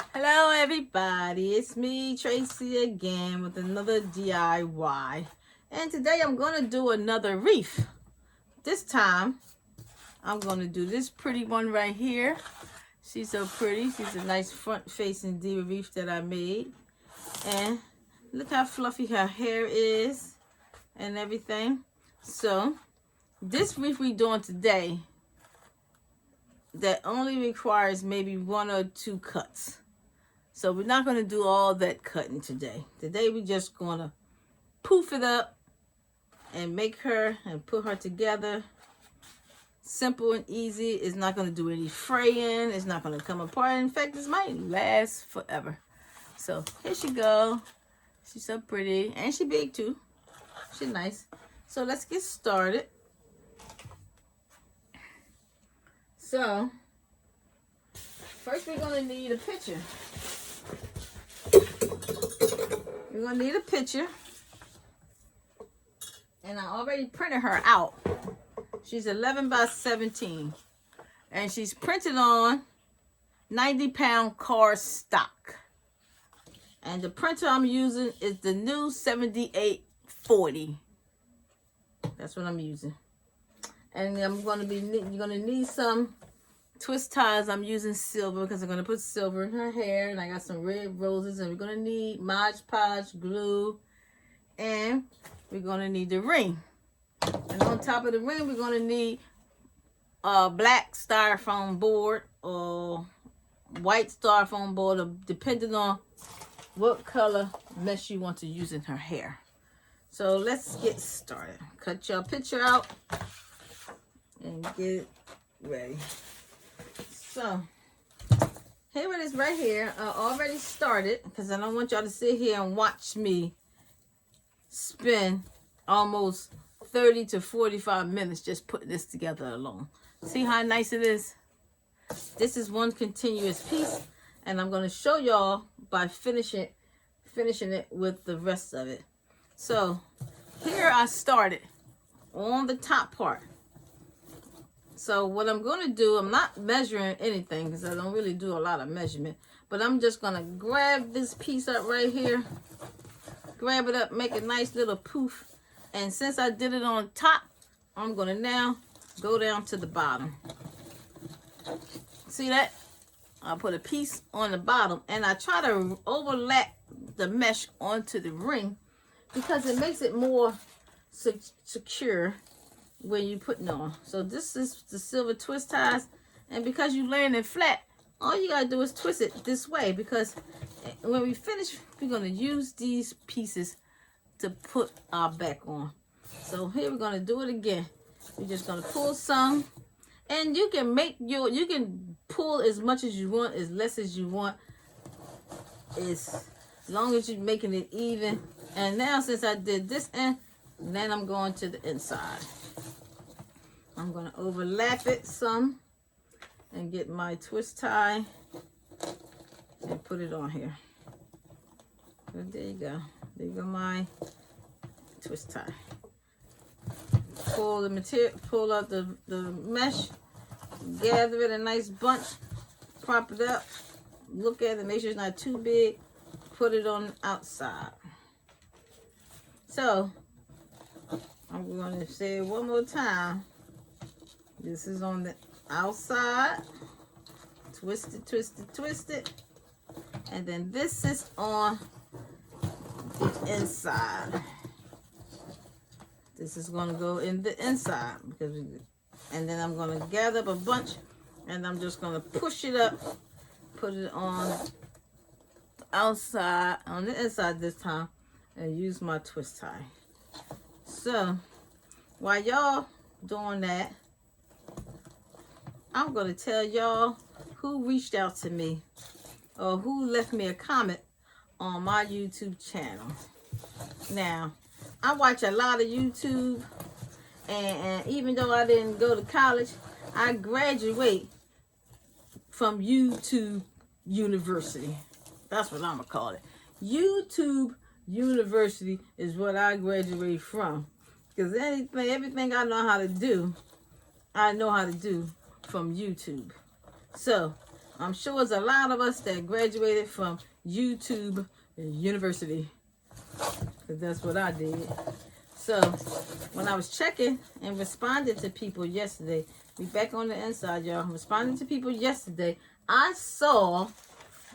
Hello everybody, it's me Tracy again with another DIY, and today I'm going to do another wreath. This time I'm going to do this pretty one right here. She's so pretty. She's a nice front facing Diva wreath that I made, and look how fluffy her hair is and everything. So this wreath we're doing today that only requires maybe 1 or 2 cuts. So we're not going to do all that cutting today. Today we're just going to poof it up and make her and put her together. Simple and easy. It's not going to do any fraying. It's not going to come apart. In fact, this might last forever. So here she go. She's so pretty. And she big too. She's nice. So let's get started. So first we're going to need a picture. We're going to need a picture. And I already printed her out. She's 11 by 17. And she's printed on 90-pound cardstock. And the printer I'm using is the new 7840. That's what I'm using. And you're going to need some twist ties. I'm using silver because I'm going to put silver in her hair. And I got some red roses. And we're going to need Mod Podge glue. And we're going to need the ring. And on top of the ring, we're going to need a black styrofoam board or white styrofoam board, depending on what color mesh you want to use in her hair. So let's get started. Cut your picture out and get ready. So here it is right here. I already started because I don't want y'all to sit here and watch me spend almost 30 to 45 minutes just putting this together alone. See how nice it is? This is one continuous piece, and I'm going to show y'all by finishing it with the rest of it. So here I started on the top part. So what I'm going to do, I'm not measuring anything because I don't really do a lot of measurement, but I'm just going to grab this piece up right here, grab it up, make a nice little poof. And since I did it on top, I'm going to now go down to the bottom. See that? I put a piece on the bottom, and I try to overlap the mesh onto the ring because it makes it more secure when you put it on. So this is the silver twist ties, and because you're laying it flat, all you gotta do is twist it this way, because when we finish, we're gonna use these pieces to put our back on. So here we're gonna do it again. We're just gonna pull some, and you can pull as much as you want, as less as you want, as long as you're making it even. And now since I did this end, then I'm going to the inside. I'm going to overlap it some and get my twist tie and put it on here. So there you go. There you go, my twist tie. Pull the material, pull out the mesh, gather it a nice bunch, prop it up, look at it, make sure it's not too big, put it on the outside. So I'm going to say it one more time. This is on the outside. Twist it, twist it, twist it. And then this is on the inside. This is going to go in the inside. And then I'm going to gather up a bunch, and I'm just going to push it up, put it on the outside, on the inside this time, and use my twist tie. So while y'all doing that, I'm going to tell y'all who reached out to me or who left me a comment on my YouTube channel. Now, I watch a lot of YouTube, and even though I didn't go to college, I graduate from YouTube University. That's what I'm going to call it. YouTube University is what I graduated from. Because everything I know how to do from YouTube. So I'm sure there's a lot of us that graduated from YouTube University. Because that's what I did. So, when I was checking and responding to people yesterday, we back on the inside, y'all. Responding to people yesterday, I saw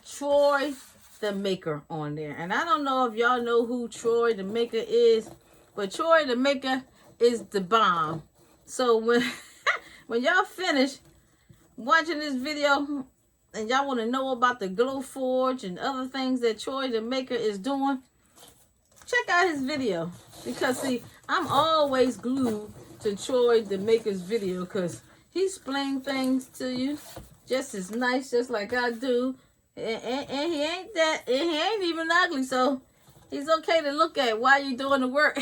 Troy the Maker on there. And I don't know if y'all know who Troy the Maker is, but Troy the Maker is the bomb. So, when y'all finish watching this video and y'all want to know about the Glow Forge and other things that Troy the Maker is doing, check out his video. Because see, I'm always glued to Troy the Maker's video because he explains things to you just as nice, just like I do. And he ain't even ugly, so he's okay to look at while you're doing the work.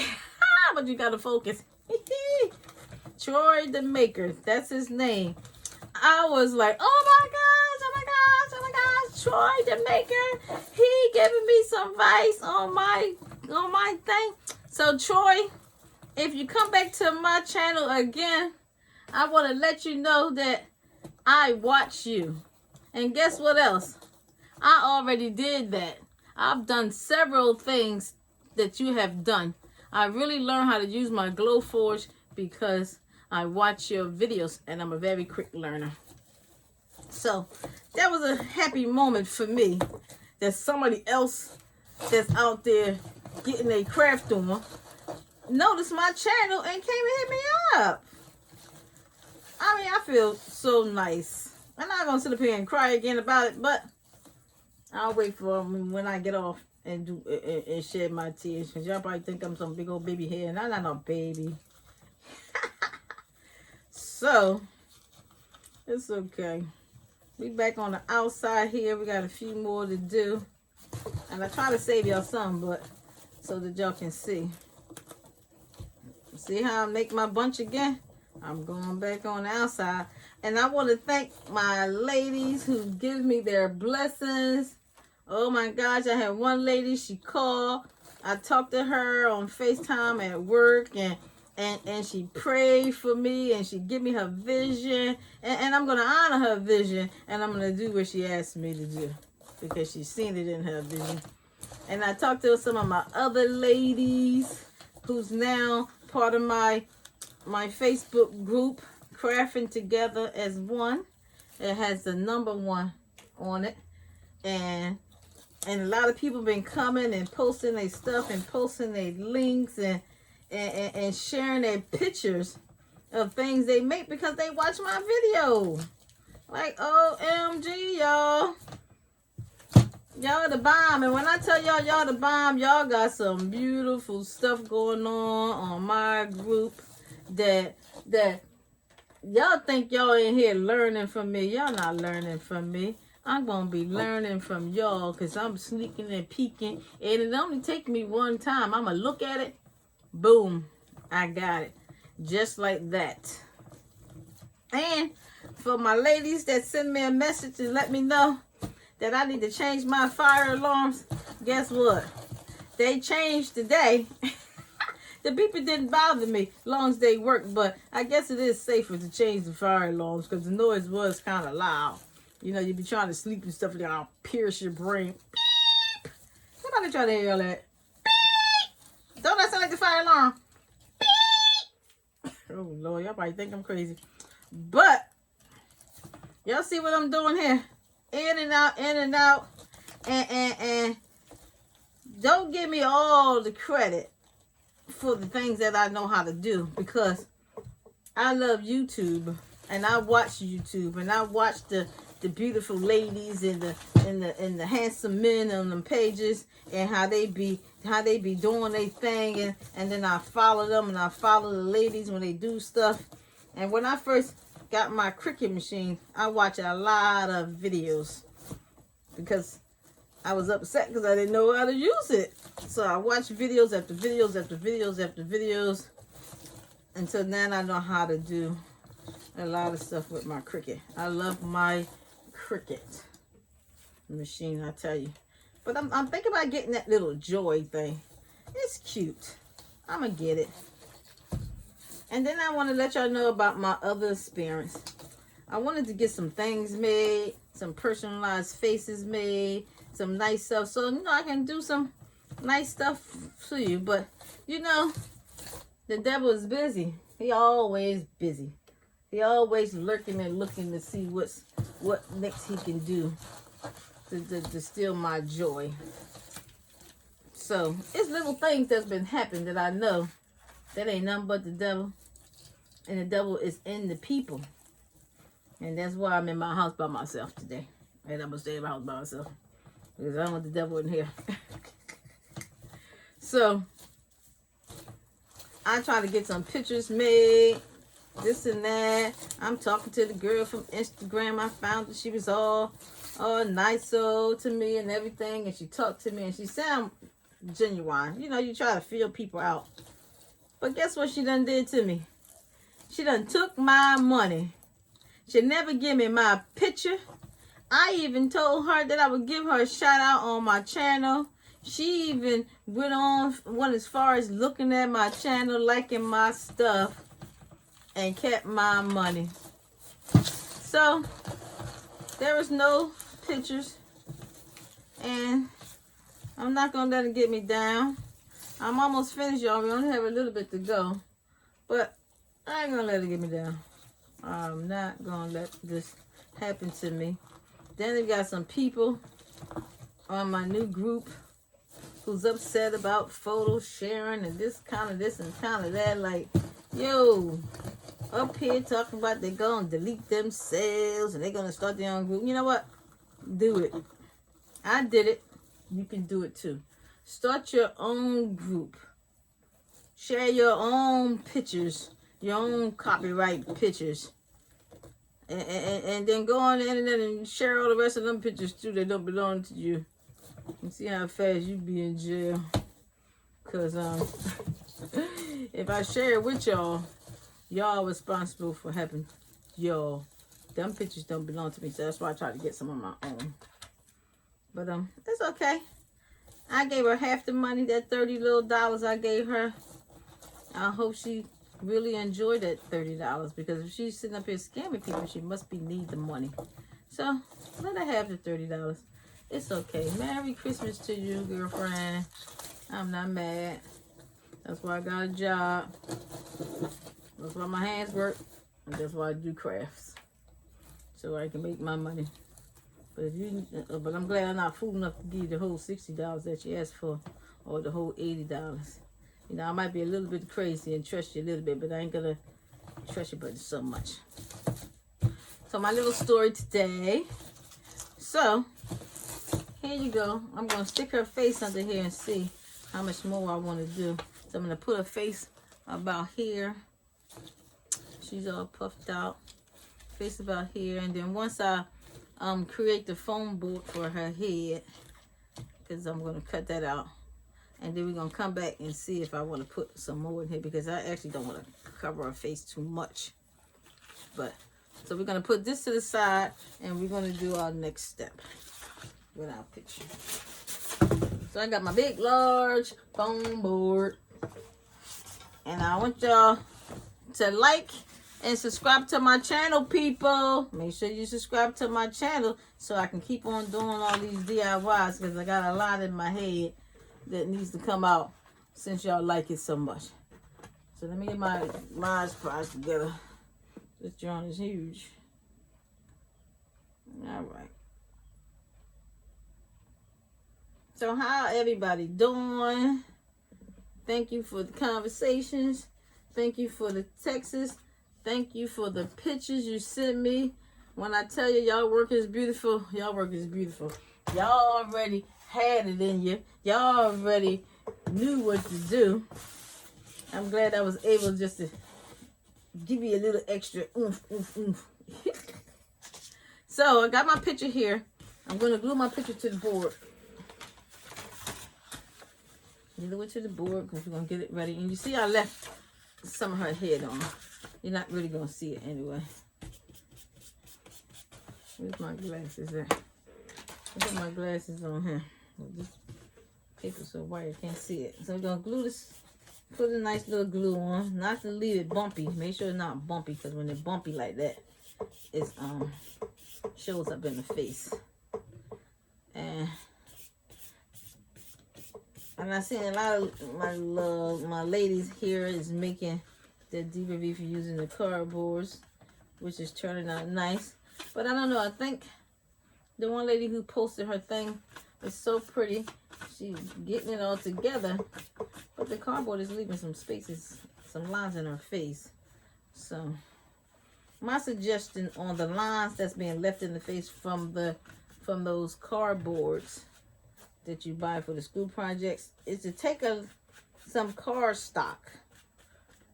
But you gotta focus. Troy the Maker, that's his name. I was like, oh my gosh, Troy the Maker. He giving me some advice on my thing. So Troy, if you come back to my channel again, I want to let you know that I watch you. And guess what else? I already did that. I've done several things that you have done. I really learned how to use my Glow Forge because I watch your videos and I'm a very quick learner. So that was a happy moment for me that somebody else that's out there getting a craft on noticed my channel and came and hit me up. I mean, I feel so nice. I'm not going to sit up here and cry again about it, but I'll wait for when I get off and and shed my tears. Because y'all probably think I'm some big old baby hair, and I'm not no baby. So, it's okay. We back on the outside here. We got a few more to do. And I try to save y'all some, but so that y'all can see. See how I make my bunch again? I'm going back on the outside. And I want to thank my ladies who give me their blessings. Oh my gosh, I had one lady, she called. I talked to her on FaceTime at work and she prayed for me and she gave me her vision. And I'm going to honor her vision and I'm going to do what she asked me to do because she's seen it in her vision. And I talked to some of my other ladies who's now part of my Facebook group, Crafting Together as One. It has the number 1 on it. And a lot of people been coming and posting their stuff and posting their links and sharing their pictures of things they make because they watch my video. Like, OMG, y'all. Y'all the bomb. And when I tell y'all the bomb, y'all got some beautiful stuff going on my group that y'all think y'all in here learning from me. Y'all not learning from me. I'm going to be learning from y'all because I'm sneaking and peeking. And it only take me one time. I'm going to look at it. Boom. I got it. Just like that. And for my ladies that send me a message and let me know that I need to change my fire alarms, guess what? They changed today. The beeper didn't bother me as long as they work, but I guess it is safer to change the fire alarms because the noise was kind of loud. You know, you be trying to sleep and stuff, and I'll pierce your brain. Beep! Somebody try to hear that. Beep! Don't that sound like the fire alarm? Beep! Oh, Lord, y'all probably think I'm crazy. But, y'all see what I'm doing here? In and out, in and out. And don't give me all the credit for the things that I know how to do because I love YouTube and I watch YouTube and I watch the beautiful ladies and the handsome men on them pages and how they be doing their thing and then I follow them and I follow the ladies when they do stuff. And when I first got my Cricut machine, I watched a lot of videos because I was upset because I didn't know how to use it. So I watched videos after videos after videos after videos until then I know how to do a lot of stuff with my Cricut. I love my Cricut machine, I tell you. But I'm thinking about getting that little joy thing. It's cute. I'm going to get it. And then I want to let y'all know about my other experience. I wanted to get some things made, some personalized faces made, some nice stuff. So, you know, I can do some nice stuff for you. But, you know, the devil is busy. He always busy. He always lurking and looking to see what next he can do to steal my joy. So, it's little things that's been happening that I know that ain't nothing but the devil. And the devil is in the people. And that's why I'm in my house by myself today. And I'm going to stay in my house by myself. Because I don't want the devil in here. So, I try to get some pictures made. This and that. I'm talking to the girl from Instagram. I found that she was all nice to me and everything. And she talked to me and she sounded genuine. You know, you try to feel people out. But guess what she done did to me? She done took my money. She never give me my picture. I even told her that I would give her a shout out on my channel. She even went as far as looking at my channel, liking my stuff, and kept my money. So, there was no pictures. And I'm not going to let it get me down. I'm almost finished, y'all. We only have a little bit to go. But I ain't going to let it get me down. I'm not going to let this happen to me. Then we got some people on my new group who's upset about photo sharing and this kind of this and kind of that. Like, yo, up here talking about they're going to delete themselves and they're going to start their own group. You know what? Do it. I did it. You can do it too. Start your own group. Share your own pictures, your own copyright pictures. And then go on the internet and share all the rest of them pictures too that don't belong to you. And see how fast you be in jail. Because if I share it with y'all, y'all responsible for having y'all. Them pictures don't belong to me, so that's why I try to get some of my own. But it's okay. I gave her half the money, that $30 little I gave her. I hope she really enjoyed that $30, because if she's sitting up here scamming people, she must be need the money. So let her have the $30. It's okay. Merry Christmas to you, girlfriend. I'm not mad. That's why I got a job. That's why my hands work. And that's why I do crafts. So I can make my money. But I'm glad I'm not fool enough to give you the whole $60 that you asked for, or the whole $80. You know, I might be a little bit crazy and trust you a little bit, but I ain't gonna trust you but so much. So my little story today. So here you go. I'm gonna stick her face under here and see how much more I want to do. So I'm gonna put her face about here. She's all puffed out. Face about here, and then once I create the foam board for her head, because I'm going to cut that out, and then we're going to come back and see if I want to put some more in here, because I actually don't want to cover her face too much. But so we're going to put this to the side, and we're going to do our next step with our picture. So I got my big large foam board, and I want y'all to like and subscribe to my channel, people. Make sure you subscribe to my channel so I can keep on doing all these DIYs, because I got a lot in my head that needs to come out since y'all like it so much. So let me get my prize together. This joint is huge. All right. So how everybody doing? Thank you for the conversations. Thank you for the texts. Thank you for the pictures you sent me. When I tell you y'all work is beautiful, y'all work is beautiful. Y'all already had it in you. Y'all already knew what to do. I'm glad I was able just to give you a little extra oomph, oomph, oomph. So I got my picture here. I'm going to glue my picture to the board. Glue it to the board because we're going to get it ready. And you see I left some of her head on. You're not really going to see it anyway. Where's my glasses at? I got my glasses on here. This paper's so white I can't see it. So we're going to glue this, put a nice little glue on. Not to leave it bumpy. Make sure it's not bumpy, because when it's bumpy like that, is shows up in the face. And I seen a lot of my ladies here is making the Diva wreath using the cardboards, which is turning out nice. But I don't know, I think the one lady who posted her thing is so pretty. She's getting it all together, but the cardboard is leaving some spaces, some lines in her face. So my suggestion on the lines that's being left in the face from those cardboards that you buy for the school projects is to take some cardstock,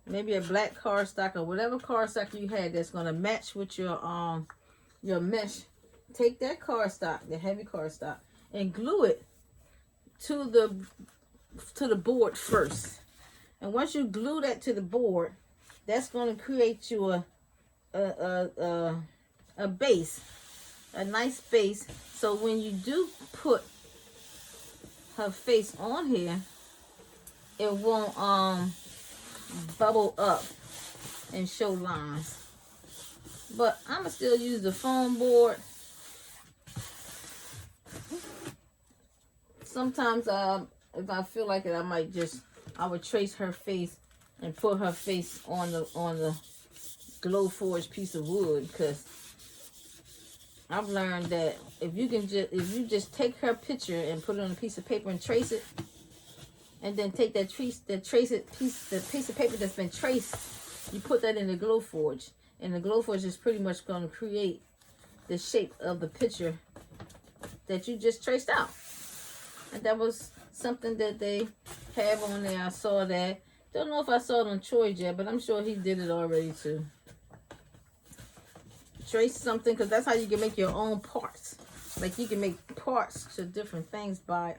maybe a black cardstock or whatever cardstock you had that's gonna match with your mesh. Take that cardstock, the heavy cardstock, and glue it to the board first. And once you glue that to the board, that's going to create you a base, a nice base. So when you do put her face on here, it won't bubble up and show lines. But I'm gonna still use the foam board. Sometimes if I feel like it, I would trace her face and put her face on the glow forged piece of wood, because I've learned that if you just take her picture and put it on a piece of paper and trace it, and then take the piece of paper that's been traced, you put that in the glow forge, and the glow forge is pretty much going to create the shape of the picture that you just traced out. And that was something that they have on there. I saw that. Don't know if I saw it on Troy yet, but I'm sure he did it already too. Trace something, because that's how you can make your own parts. Like you can make parts to different things by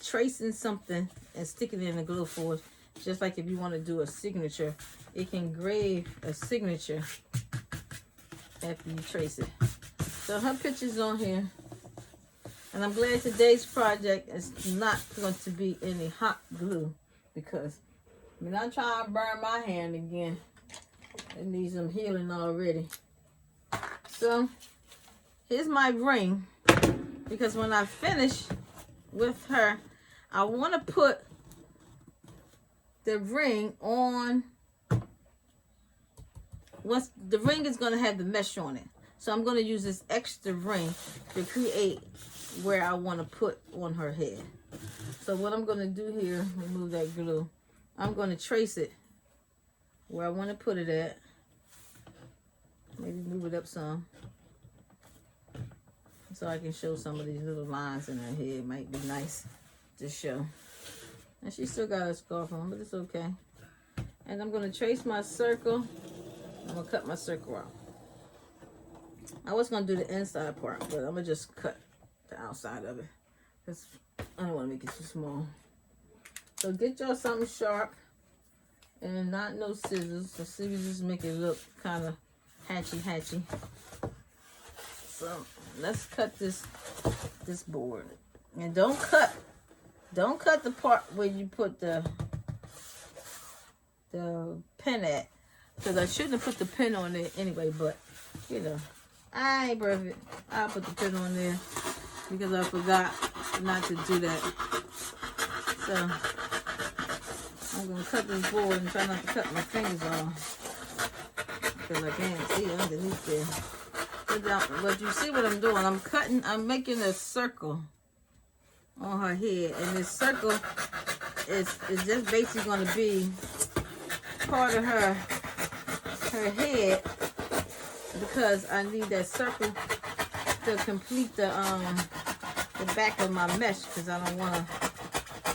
tracing something and sticking it in the glue forge. Just like if you want to do a signature, it can engrave a signature after you trace it. So her picture's on here. And I'm glad today's project is not going to be any hot glue, because I'm not trying to burn my hand again. It needs some healing already. So here's my ring, because when I finish with her, I want to put the ring on. Once the ring is going to have the mesh on it, so I'm going to use this extra ring to create where I want to put on her head. So what I'm going to do here, remove that glue, I'm going to trace it where I want to put it at. Maybe move it up some so I can show some of these little lines in her head. Might be nice to show. And she still got a scarf on, but it's okay. And I'm going to trace my circle. I'm going to cut my circle out. I was going to do the inside part, but I'm going to just cut the outside of it, because I don't want to make it too small. So get y'all something sharp and not no scissors. The scissors just make it look kind of hatchy. So let's cut this board. And don't cut the part where you put the pin at, because I shouldn't have put the pin on there anyway, but you know, I ain't perfect. I'll put the pin on there because I forgot not to do that. So I'm going to cut this board and try not to cut my fingers off, because I can't see underneath there. But you see what I'm doing. I'm making a circle on her head. And this circle is just basically going to be part of her head, because I need that circle to complete the back of my mesh, because I don't want to.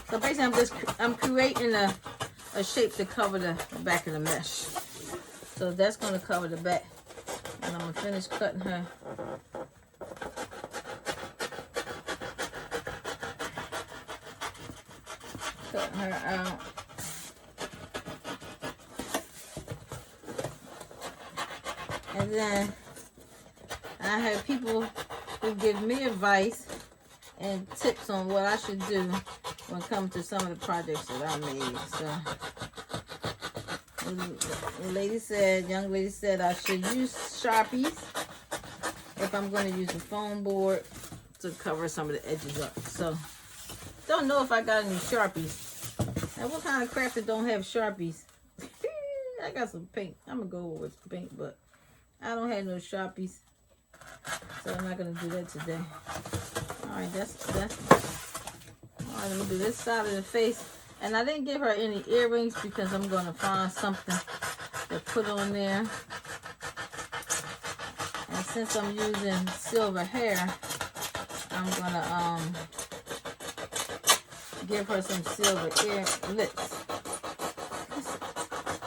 So basically I'm creating a shape to cover the back of the mesh. So that's going to cover the back. And I'm going to finish cutting her. Cutting her out. And then I have people who give me advice and tips on what I should do when it comes to some of the projects that I made. So The lady said, young lady said I should use Sharpies if I'm going to use the foam board to cover some of the edges up. So, don't know if I got any Sharpies. And what kind of crafter don't have Sharpies? I got some paint. I'm going to go with paint, but I don't have no Sharpies. So I'm not going to do that today. Alright, that's alright, let me do this side of the face. And I didn't give her any earrings because I'm going to find something to put on there. And since I'm using silver hair, I'm going to give her some silver earlets.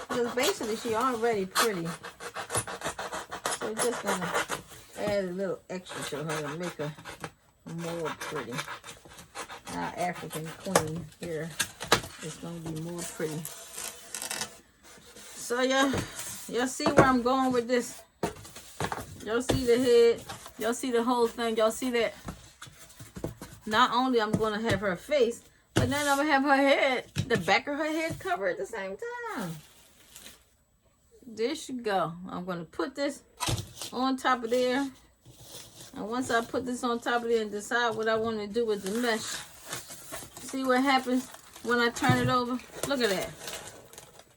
Because basically she already pretty. So we're just going to add a little extra to her to make her more pretty. Our African queen here is going to be more pretty. So y'all see where I'm going with this? Y'all see the head? Y'all see the whole thing? Y'all see that? Not only I'm going to have her face, but then I'm going to have her head, the back of her head covered at the same time. There she go. I'm going to put this on top of there. And once I put this on top of there and decide what I want to do with the mesh, see what happens when I turn it over? Look at that.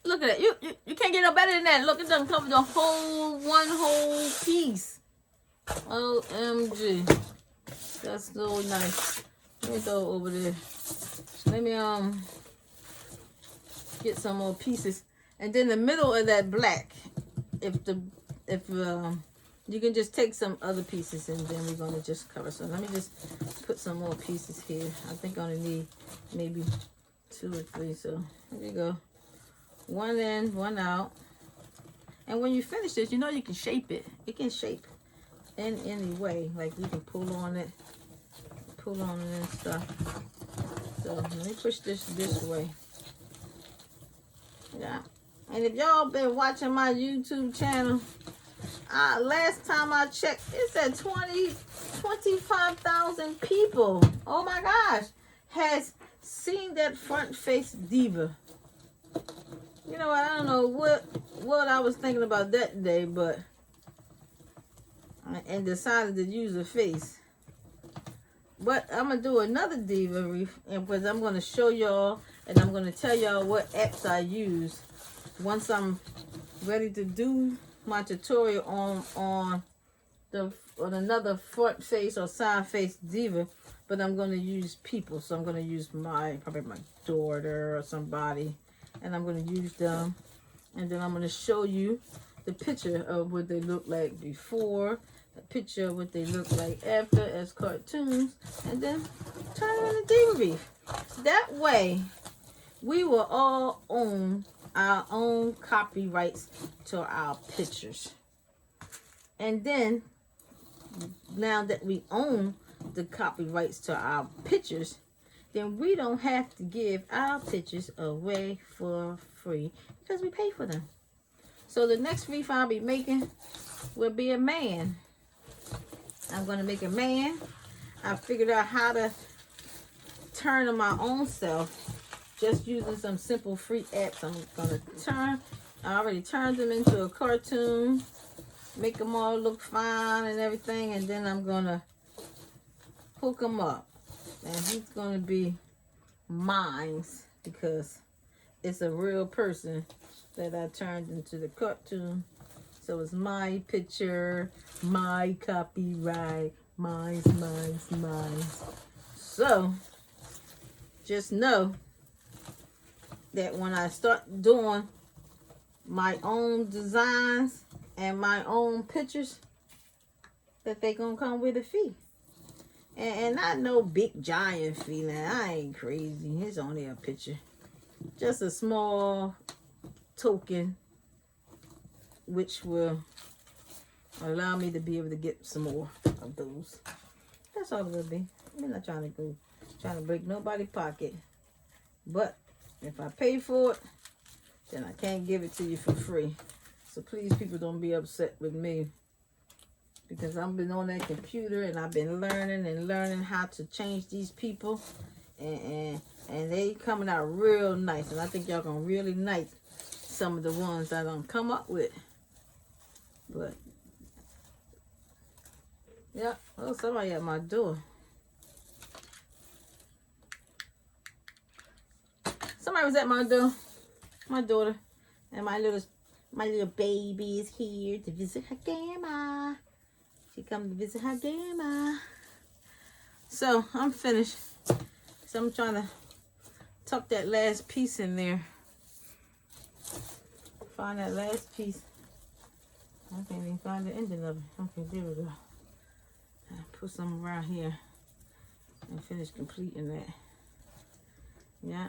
Look at that. You can't get no better than that. Look, it doesn't cover the one whole piece. OMG. That's so nice. Let me throw it over there. Let me get some more pieces. And then the middle of that black, you can just take some other pieces and then we're going to just cover. So let me just put some more pieces here. I think I only need maybe 2 or 3. So here we go. One in, one out. And when you finish this, you know you can shape it. It can shape in any way. Like you can pull on it and stuff. So let me push this way. Yeah. And if y'all been watching my YouTube channel, last time I checked, it said 25,000 people. Oh my gosh, has seen that front face diva. You know, I don't know what I was thinking about that day, but and decided to use a face. But I'm gonna do another diva because I'm gonna show y'all and I'm gonna tell y'all what apps I use once I'm ready to do my tutorial on another front face or side face diva. But I'm gonna use people, so I'm gonna use probably my daughter or somebody, and I'm gonna use them, and then I'm gonna show you the picture of what they look like before, a picture of what they look like after as cartoons, and then turn it into diva wreath. That way, we will all own our own copyrights to our pictures. And then, now that we own the copyrights to our pictures, then we don't have to give our pictures away for free because we pay for them. So the next wreath I'll be making will be a man. I'm going to make a man. I figured out how to turn on my own self just using some simple free apps. I'm going to I already turned them into a cartoon, make them all look fine and everything, and then I'm going to hook him up. And he's going to be mine because it's a real person that I turned into the cartoon. So it's my picture, my copyright, mine. So just know that when I start doing my own designs and my own pictures, that they gonna come with a fee. And not no big giant fee. Now, I ain't crazy. It's only a picture. Just a small token, which will allow me to be able to get some more of those. That's all it will be. I'm not trying to break nobody's pocket. But if I pay for it, then I can't give it to you for free. So please, people, don't be upset with me. Because I've been on that computer and I've been learning how to change these people. And they coming out real nice. And I think y'all gonna really some of the ones that I come up with. But yeah, oh, somebody at my door. Somebody was at my door. My daughter and my little baby is here to visit her grandma. She come to visit her grandma. So I'm finished. So I'm trying to tuck that last piece in there. Find that last piece. I can't even find the ending of it. Okay, there we go. Put some around here and finish completing that. Yeah.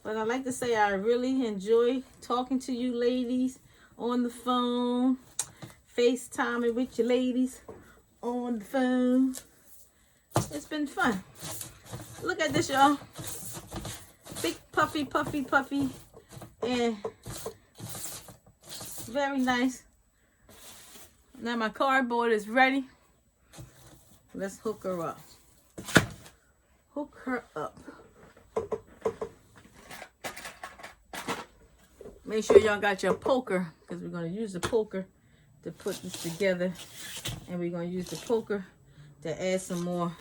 But I like to say I really enjoy talking to you ladies on the phone, FaceTiming with you ladies on the phone. It's been fun. Look at this, y'all. Big puffy, puffy, puffy, and very nice. Now my cardboard is ready. Let's hook her up. Hook her up. Make sure y'all got your poker, because we're going to use the poker to put this together. And we're going to use the poker to add some more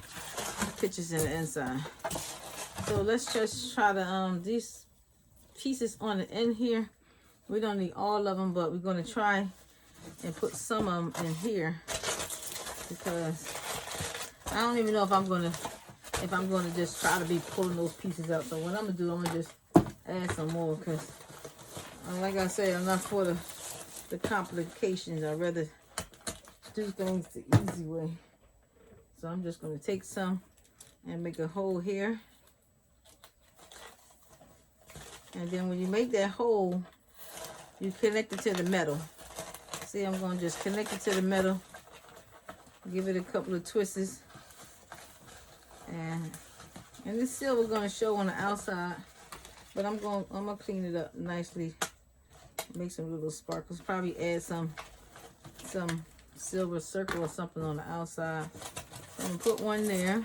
pictures in the inside. So let's just try to, these pieces on the end here, we don't need all of them, but we're going to try and put some of them in here. Because I don't even know if I'm going to just try to be pulling those pieces out. So what I'm going to do, I'm going to just add some more, because like I said, I'm not for the complications. I'd rather do things the easy way. So I'm just going to take some and make a hole here. And then when you make that hole, you connect it to the metal. See, I'm going to just connect it to the metal. Give it a couple of twists. And this silver going to show on the outside. But I'm gonna clean it up nicely. Make some little sparkles. Probably add some silver circle or something on the outside. I'm gonna put one there.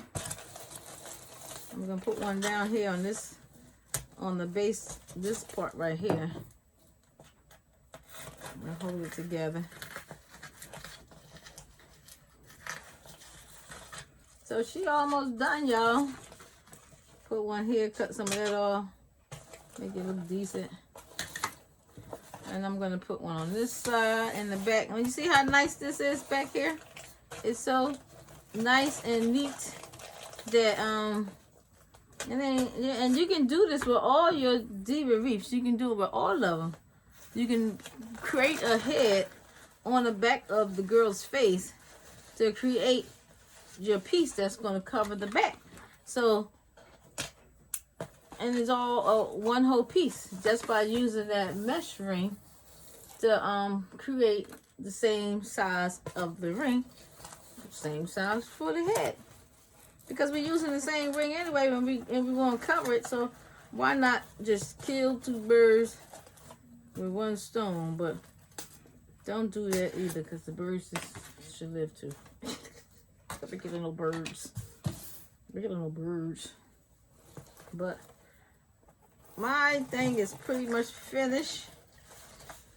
I'm gonna put one down here on the base, this part right here. I'm gonna hold it together. So she almost done, y'all. Put one here, cut some of that off. Make it look decent. And I'm going to put one on this side and the back. And you see how nice this is back here? It's so nice and neat that, and you can do this with all your Diva wreaths. You can do it with all of them. You can create a head on the back of the girl's face to create your piece that's going to cover the back. So, and it's all one whole piece just by using that mesh ring to create the same size of the ring, same size for the head. Because we're using the same ring anyway when we want to cover it, so why not just kill two birds with one stone? But don't do that either, because the birds should live too. Look at no birds. Look at no birds. But my thing is pretty much finished.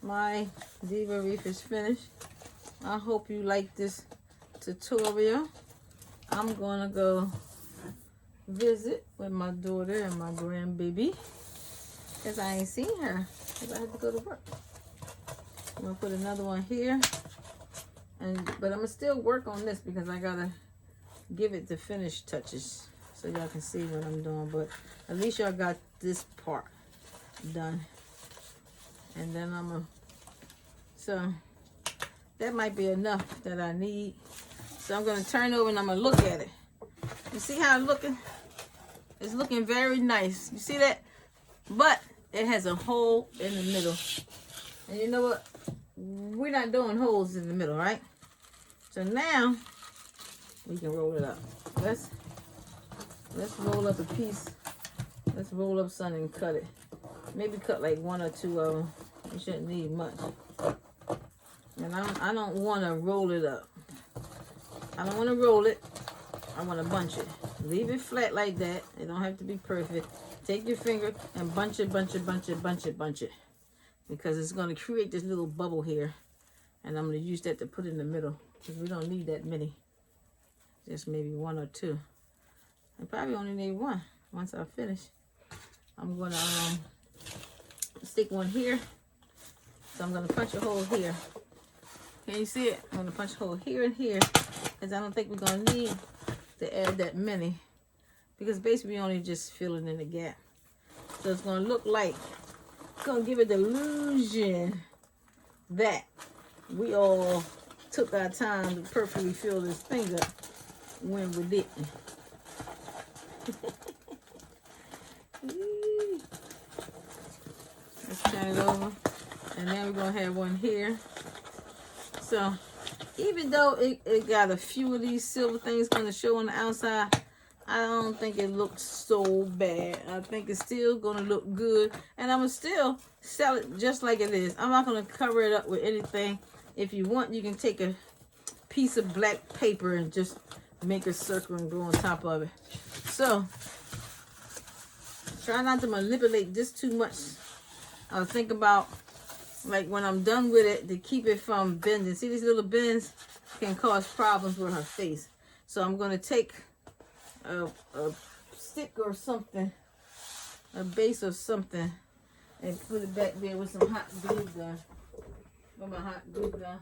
My Diva wreath is finished. I hope you like this tutorial. I'm gonna go visit with my daughter and my grandbaby, because I ain't seen her because I had to go to work. I'm gonna put another one here, but I'm gonna still work on this because I gotta give it the finished touches so y'all can see what I'm doing. But at least y'all got this part done. And then so that might be enough that I need. So I'm gonna turn over and I'm gonna look at it. You see how it's looking? It's looking very nice. You see that? But it has a hole in the middle. And you know what? We're not doing holes in the middle, right? So now we can roll it up. Let's roll up a piece. Let's roll up something and cut it. Maybe cut like one or two of them. You shouldn't need much. And I don't want to roll it up. I don't want to roll it. I want to bunch it. Leave it flat like that. It don't have to be perfect. Take your finger and bunch it, bunch it, bunch it, bunch it, bunch it. because it's going to create this little bubble here. And I'm going to use that to put in the middle because we don't need that many. Just maybe 1 or 2. I probably only need 1 once I finish. I'm going to stick one here. So I'm going to punch a hole here. Can you see it? I'm going to punch a hole here and here because I don't think we're going to need to add that many because basically we're only just filling in the gap. So it's going to look like, it's going to give it the illusion that we all took our time to perfectly fill this thing up when we didn't. Let's turn it over. And then we're going to have one here. So even though it got a few of these silver things going to show on the outside, I don't think it looks so bad. I think it's still going to look good. And I'm going to still sell it just like it is. I'm not going to cover it up with anything. If you want, you can take a piece of black paper and just make a circle and go on top of it. So try not to manipulate this too much. I'll think about, like, when I'm done with it, to keep it from bending. See, these little bends can cause problems with her face. So I'm going to take a stick or something, a base or something, and put it back there with some hot glue gun. With my hot glue gun.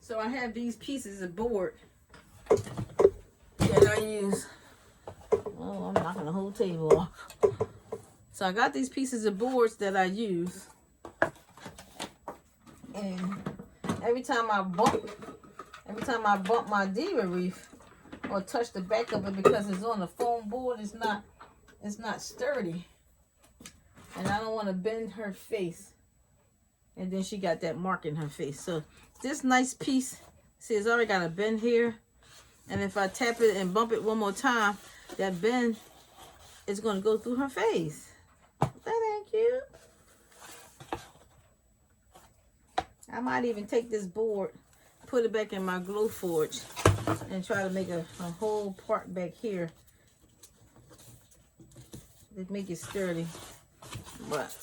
So I have these pieces of board that I use. Oh, I'm knocking the whole table off. So I got these pieces of boards that I use. And every time I bump my Diva wreath or touch the back of it, because it's on a foam board, it's not sturdy. And I don't want to bend her face. And then she got that mark in her face. So this nice piece, see, it's already got a bend here. And if I tap it and bump it one more time, that bend is going to go through her face. That ain't cute. I might even take this board, put it back in my glow forge, and try to make a whole part back here. Just make it sturdy. But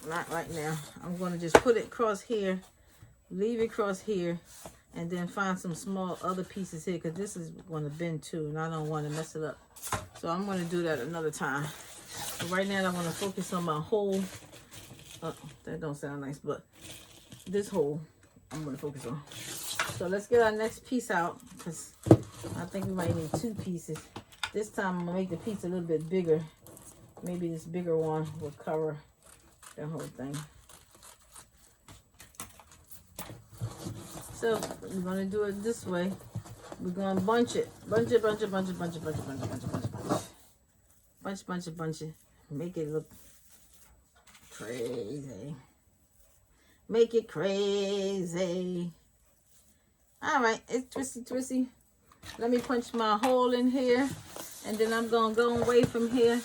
not right now. I'm going to just put it across here, leave it across here, and then find some small other pieces here, because this is going to bend too, and I don't want to mess it up. So I'm going to do that another time. But right now I want to focus on my hole. That don't sound nice, but this hole I'm going to focus on. So let's get our next piece out, because I think we might need 2 pieces. This time I'm going to make the piece a little bit bigger. Maybe this bigger one will cover the whole thing. So we're going to do it this way. We're going to bunch it. Bunch it. Make it look crazy. Make it crazy. All right, it's twisty. Let me punch my hole in here. And then I'm going to go away from here.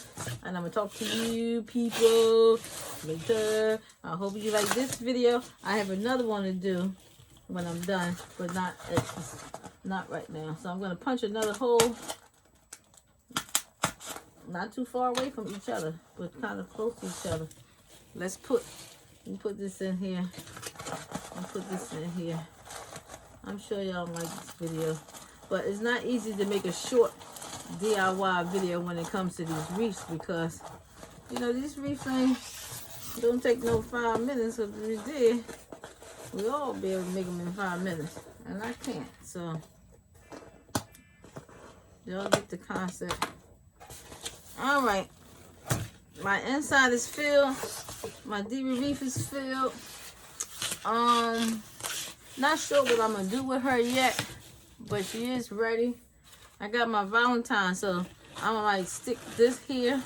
And I'm going to talk to you people later. I hope you like this video. I have another one to do when I'm done. But not right now. So I'm going to punch another hole. Not too far away from each other. But kind of close to each other. Let's put this in here. And put this in here. I'm sure y'all like this video. But it's not easy to make a short DIY video when it comes to these wreaths, because you know these wreath things don't take no 5 minutes. If we did, we all be able to make them in 5 minutes, and I can't. So y'all get the concept. All right, my inside is filled. My Diva wreath is filled. Not sure what I'm gonna do with her yet, but she is ready. I got my Valentine, so I'm gonna like stick this here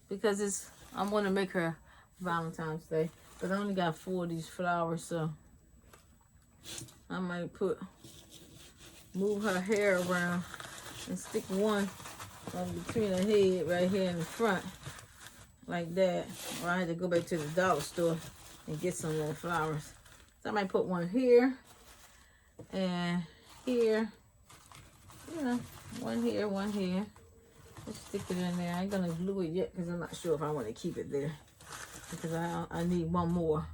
because I'm gonna make her Valentine's Day. But I only got 4 of these flowers, so I might move her hair around and stick one between her head right here in the front, like that. Or I had to go back to the dollar store and get some more flowers. So I might put one here and here. You know, One here, one here. Let's stick it in there. I ain't gonna glue it yet because I'm not sure if I want to keep it there. Because I need one more.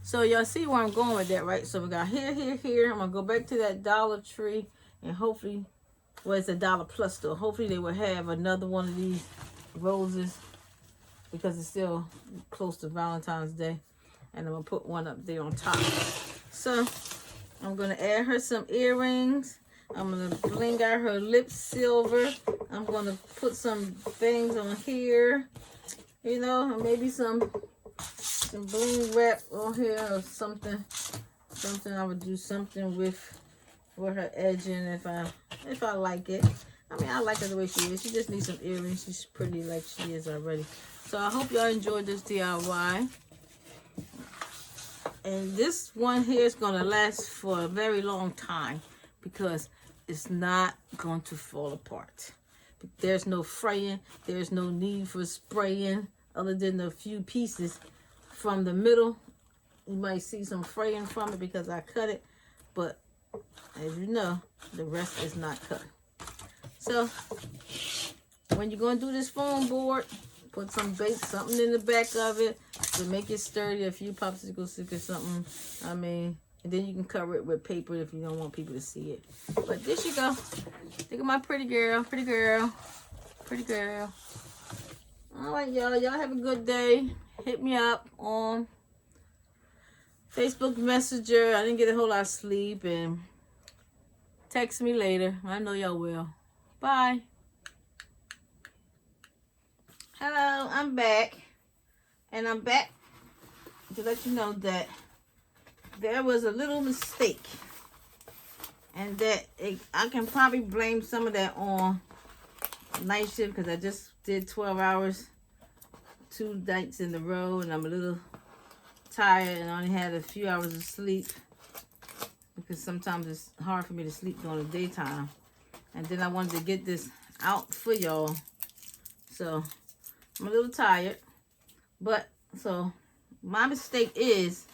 So y'all see where I'm going with that, right? So we got here, here, here. I'm gonna go back to that Dollar Tree and hopefully, well, it's $1 plus though. Hopefully they will have another one of these roses because it's still close to Valentine's Day. And I'm gonna put one up there on top. So I'm gonna add her some earrings. I'm gonna bling out her lips silver. I'm gonna put some things on here, you know, maybe some bling wrap on here or something. I would do something with her edging if I like it. I mean, I like her the way she is. She just needs some earrings. She's pretty like she is already. So I hope y'all enjoyed this DIY. And this one here is gonna last for a very long time because it's not going to fall apart. There's no fraying. There's no need for spraying other than a few pieces from the middle. You might see some fraying from it because I cut it, but as you know, the rest is not cut. So when you're going to do this foam board, put something in the back of it to make it sturdy, a few popsicle sticks or something. I mean, and then you can cover it with paper if you don't want people to see it. But there you go. Look at my pretty girl, pretty girl, pretty girl. All right, y'all. Y'all have a good day. Hit me up on Facebook Messenger. I didn't get a whole lot of sleep. And text me later. I know y'all will. Bye. Hello, I'm back. And I'm back to let you know that there was a little mistake. And that I can probably blame some of that on night shift because I just did 12 hours, 2 nights in a row, and I'm a little tired and only had a few hours of sleep because sometimes it's hard for me to sleep during the daytime. And then I wanted to get this out for y'all. So I'm a little tired. But so my mistake is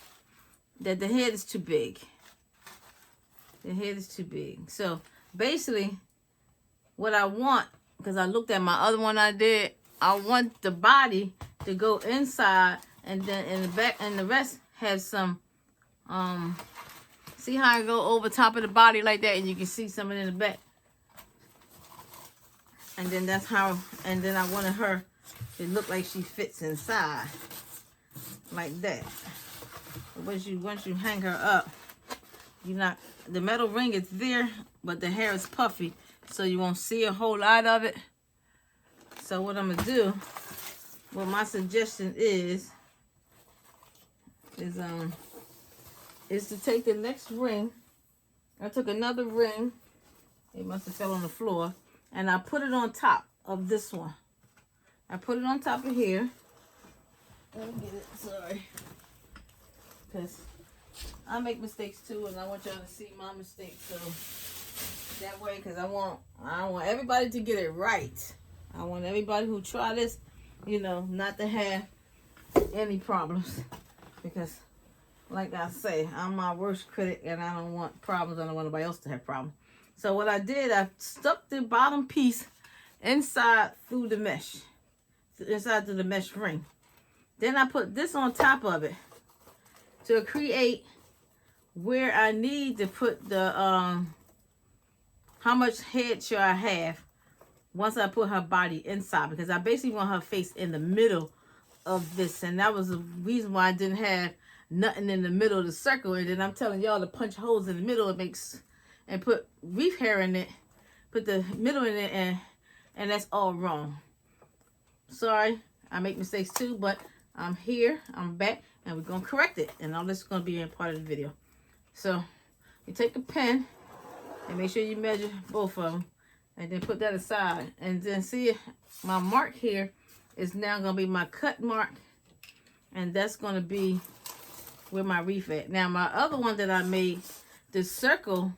that the head is too big. The head is too big. So basically what I want, because I looked at my other one I did, I want the body to go inside and then in the back and the rest has some see how I go over top of the body like that and you can see something in the back. And then that's how, and then I wanted her to look like she fits inside like that. Once you hang her up, the metal ring is there, but the hair is puffy, so you won't see a whole lot of it. So what I'm gonna do, what my suggestion is to take the next ring. I took another ring. It must have fell on the floor, and I put it on top of this one. I put it on top of here. Let me get it. Sorry, because I make mistakes too, and I want y'all to see my mistakes. So that way, because I want everybody to get it right. I want everybody who try this, you know, not to have any problems. Because, like I say, I'm my worst critic, and I don't want problems. I don't want nobody else to have problems. So what I did, I stuck the bottom piece inside through the mesh, inside through the mesh ring. Then I put this on top of it to create where I need to put the how much head should I have once I put her body inside, because I basically want her face in the middle of this, and that was the reason why I didn't have nothing in the middle of the circle. And then I'm telling y'all to punch holes in the middle, and put wreath hair in it, put the middle in it, and that's all wrong. Sorry, I make mistakes too, but I'm here, I'm back, and we're gonna correct it, and all this is gonna be in part of the video. So you take a pen and make sure you measure both of them, and then put that aside. And then see, my mark here is now gonna be my cut mark, and that's gonna be where my wreath at. Now my other one that I made, the circle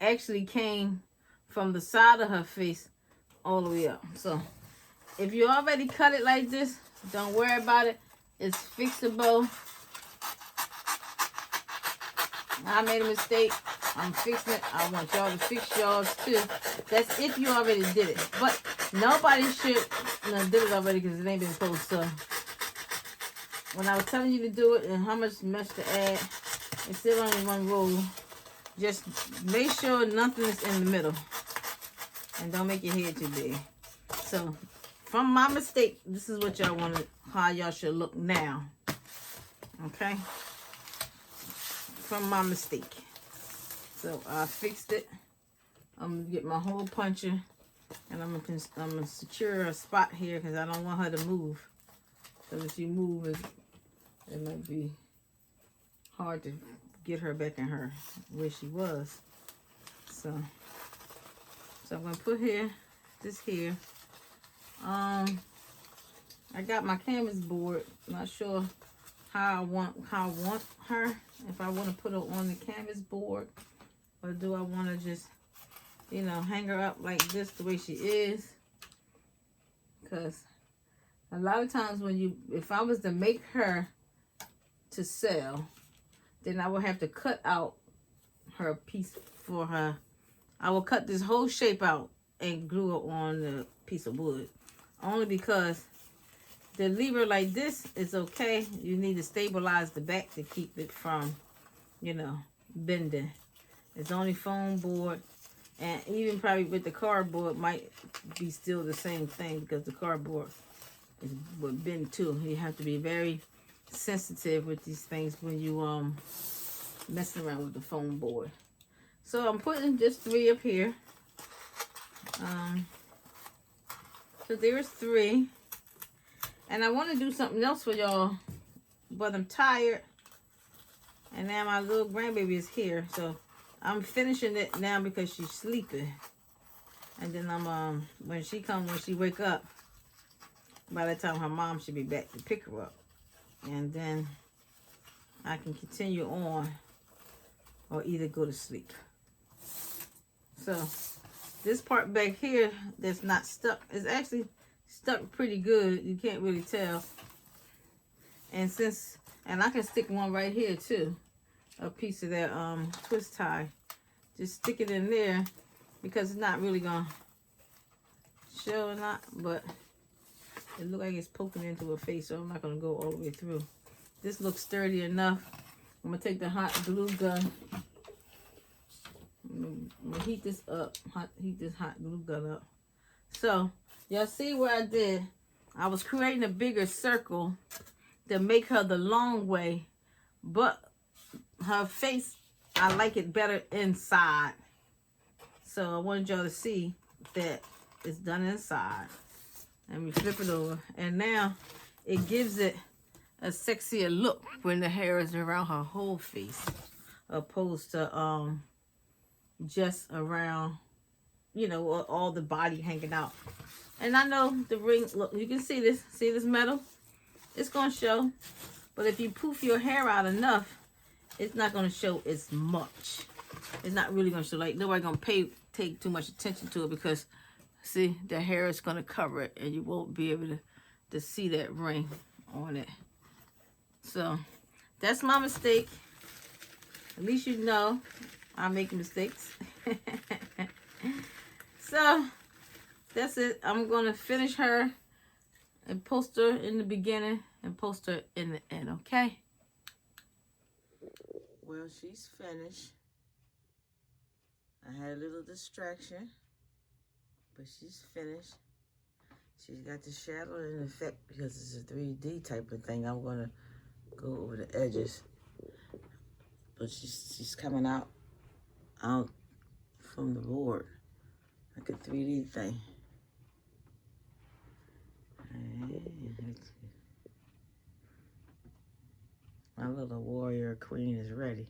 actually came from the side of her face all the way up. So if you already cut it like this, don't worry about it. It's fixable. I made a mistake. I'm fixing it. I want y'all to fix yours too. That's if you already did it. But nobody should did it already because it ain't been posted. So when I was telling you to do it and how much mesh to add, it's still only one roll. Just make sure nothing is in the middle. And don't make your head too big. So from my mistake, this is what y'all want to, how y'all should look now. Okay? From my mistake. So I fixed it. I'm gonna get my hole puncher, and I'm gonna secure a spot here because I don't want her to move. So if she moves, it might be hard to get her back in her where she was. So I'm gonna put this here. I got my canvas board. Not sure how I want her. If I want to put her on the canvas board, or do I want to just, you know, hang her up like this the way she is? Because a lot of times if I was to make her to sell, then I would have to cut out her piece for her. I will cut this whole shape out and glue it on the piece of wood. Only because the lever like this is okay. You need to stabilize the back to keep it from, you know, bending. It's only foam board, and even probably with the cardboard might be still the same thing because the cardboard would bend too. You have to be very sensitive with these things when you messing around with the foam board. So I'm putting just 3 up here. So there's 3. And I want to do something else for y'all, but I'm tired. And now my little grandbaby is here. So I'm finishing it now because she's sleeping. And then I'm when she wake up, by the time her mom should be back to pick her up. And then I can continue on or either go to sleep. So this part back here that's not stuck is actually stuck pretty good. You can't really tell. And I can stick one right here too. A piece of that twist tie. Just stick it in there because it's not really gonna show or not, but it looks like it's poking into her face, so I'm not gonna go all the way through. This looks sturdy enough. I'm gonna take the hot glue gun. I'm gonna heat this up. Heat this hot glue gun up. So y'all see what I did? I was creating a bigger circle to make her the long way, but her face, I like it better inside. So I wanted y'all to see that it's done inside. And we flip it over, and now it gives it a sexier look when the hair is around her whole face, opposed to just around, you know, all the body hanging out. And I know the ring, look, you can see this metal? It's gonna show, but if you poof your hair out enough, it's not gonna show as much. It's not really gonna show, like nobody gonna take too much attention to it because see, the hair is gonna cover it and you won't be able to see that ring on it. So that's my mistake. At least you know I make mistakes. So that's it. I'm gonna finish her and post her in the beginning and post her in the end, okay? Well, she's finished. I had a little distraction, but she's finished. She's got the shadow in effect because it's a 3D type of thing. I'm gonna go over the edges, but she's coming out from the board like a 3D thing. My little warrior queen is ready.